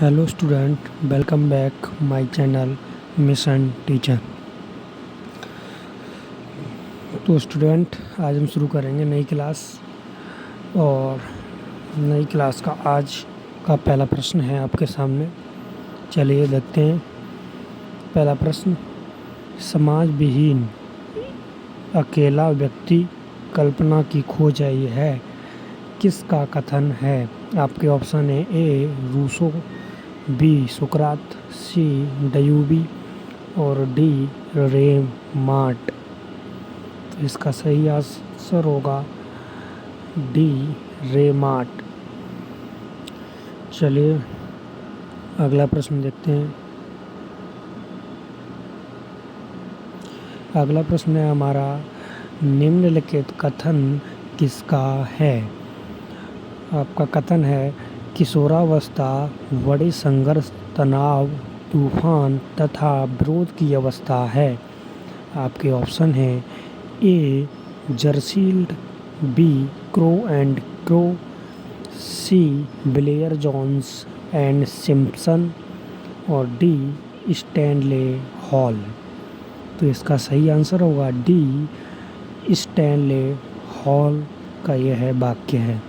Hello student, welcome back my channel mission teacher. तो student, आज हम शुरू करेंगे नई क्लास। और नई क्लास का आज का पहला प्रश्न है आपके सामने। चलिए देखते हैं। पहला प्रश्न, समाज विहीन अकेला व्यक्ति कल्पना की खो जाई है, किसका कथन है? आपके ऑप्शन है ए रूसो, बी सुकरात, सी डयूबी और डी रेमार्ट। तो इसका सही आंसर होगा डी रेमार्ट। चलिए अगला प्रश्न देखते हैं। अगला प्रश्न है हमारा, निम्नलिखित कथन किसका है? आपका कथन है, किशोरावस्था बड़े संघर्ष, तनाव, तूफान तथा विरोध की अवस्था है। आपके ऑप्शन है A Jersild, B Crow and Crow, C Blair Jones and Simpson और डी स्टैनले हॉल। तो इसका सही आंसर होगा डी स्टैनले हॉल का यह वाक्य है।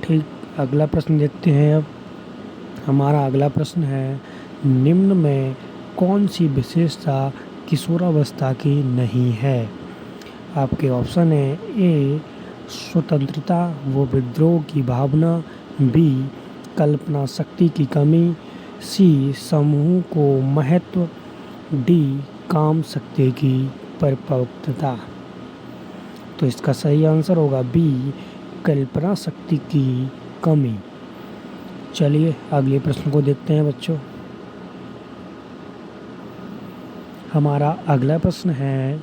ठीक, अगला प्रश्न देखते हैं। अब हमारा अगला प्रश्न है, निम्न में कौन सी विशेषता किशोरावस्था की नहीं है? आपके ऑप्शन है ए स्वतंत्रता व विद्रोह की भावना, बी कल्पना शक्ति की कमी, सी समूह को महत्व, डी काम शक्ति की परिपक्वता। तो इसका सही आंसर होगा बी कल्पना शक्ति की कमी। चलिए अगले प्रश्न को देखते हैं बच्चों। हमारा अगला प्रश्न है,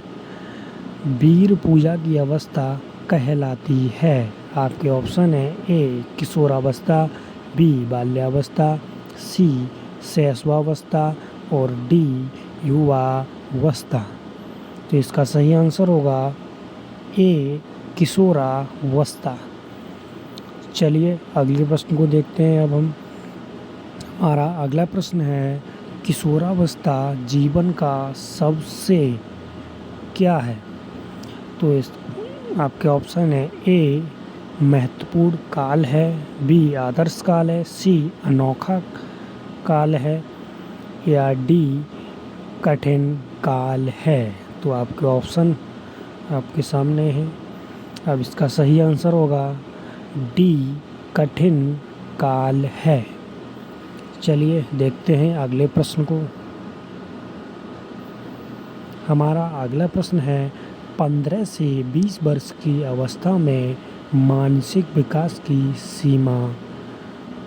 वीर पूजा की अवस्था कहलाती है। आपके ऑप्शन है ए किशोरावस्था, बी बाल्यावस्था, सी शैशवावस्था और डी युवावस्था। तो इसका सही आंसर होगा ए किशोरावस्था। चलिए अगले प्रश्न को देखते हैं। अब हम हमारा अगला प्रश्न है, किशोरावस्था जीवन का सबसे क्या है? तो इस आपके ऑप्शन है ए महत्वपूर्ण काल है, बी आदर्श काल है, सी अनोखा काल है या डी कठिन काल है। तो आपके ऑप्शन आपके सामने है। अब इसका सही आंसर होगा डी कठिन काल है। चलिए देखते हैं अगले प्रश्न को। हमारा अगला प्रश्न है, 15 से 20 वर्ष की अवस्था में मानसिक विकास की सीमा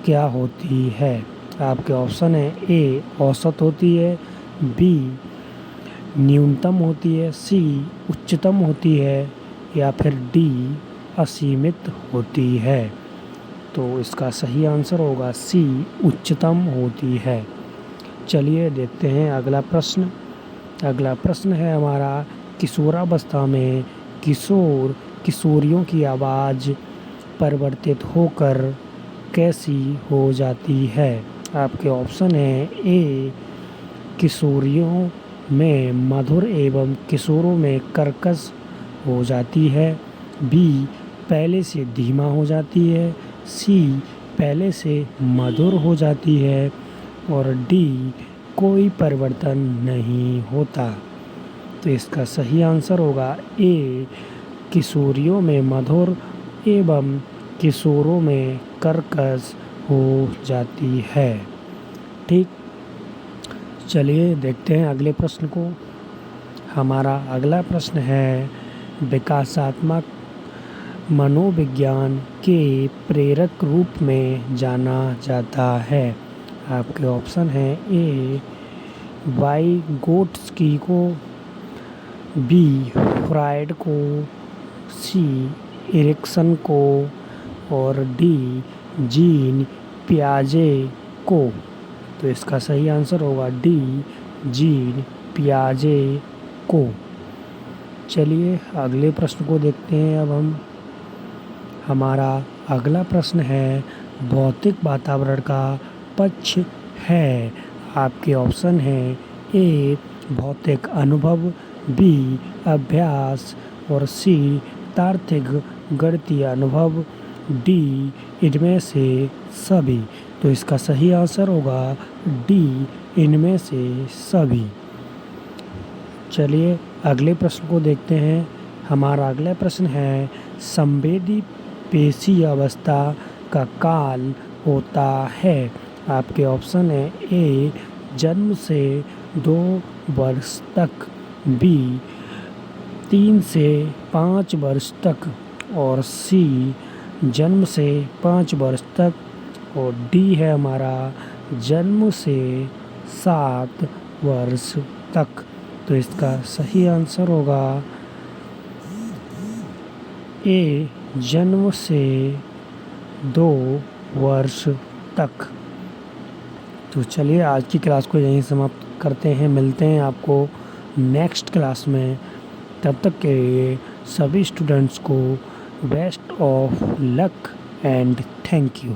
क्या होती है? आपके ऑप्शन है ए औसत होती है, बी न्यूनतम होती है, सी उच्चतम होती है या फिर डी असीमित होती है। तो इसका सही आंसर होगा सी उच्चतम होती है। चलिए देखते हैं अगला प्रश्न। अगला प्रश्न है हमारा, किशोरावस्था में किशोर किशोरियों की आवाज़ परिवर्तित होकर कैसी हो जाती है? आपके ऑप्शन है ए किशोरियों में मधुर एवं किशोरों में कर्कश हो जाती है, बी पहले से धीमा हो जाती है, सी पहले से मधुर हो जाती है और डी कोई परिवर्तन नहीं होता। तो इसका सही आंसर होगा ए किशोरियों में मधुर एवं किशोरों में कर्कश हो जाती है। ठीक, चलिए देखते हैं अगले प्रश्न को। हमारा अगला प्रश्न है, विकासात्मक मनोविज्ञान के प्रेरक रूप में जाना जाता है। आपके ऑप्शन है ए वाइगोट्स्की को, बी फ्रायड को, सी एरिक्सन को और डी जीन पियाजे को। तो इसका सही आंसर होगा डी जीन पियाजे को। चलिए अगले प्रश्न को देखते हैं। अब हम हमारा अगला प्रश्न है, भौतिक वातावरण का पक्ष है? आपके ऑप्शन हैं ए भौतिक अनुभव, बी अभ्यास और सी तार्किक गणितीय अनुभव, डी इनमें से सभी। तो इसका सही आंसर होगा डी इनमें से सभी। चलिए अगले प्रश्न को देखते हैं। हमारा अगला प्रश्न है संवेदी पेशी अवस्था का काल होता है? आपके ऑप्शन है ए जन्म से 2 वर्ष तक, बी 3 से 5 वर्ष तक और सी जन्म से 5 वर्ष तक और डी है हमारा जन्म से 7 वर्ष तक। तो इसका सही आंसर होगा ए जन्म से 2 वर्ष तक। तो चलिए आज की क्लास को यहीं समाप्त करते हैं। मिलते हैं आपको नेक्स्ट क्लास में। तब तक के लिए सभी स्टूडेंट्स को best of luck and thank you.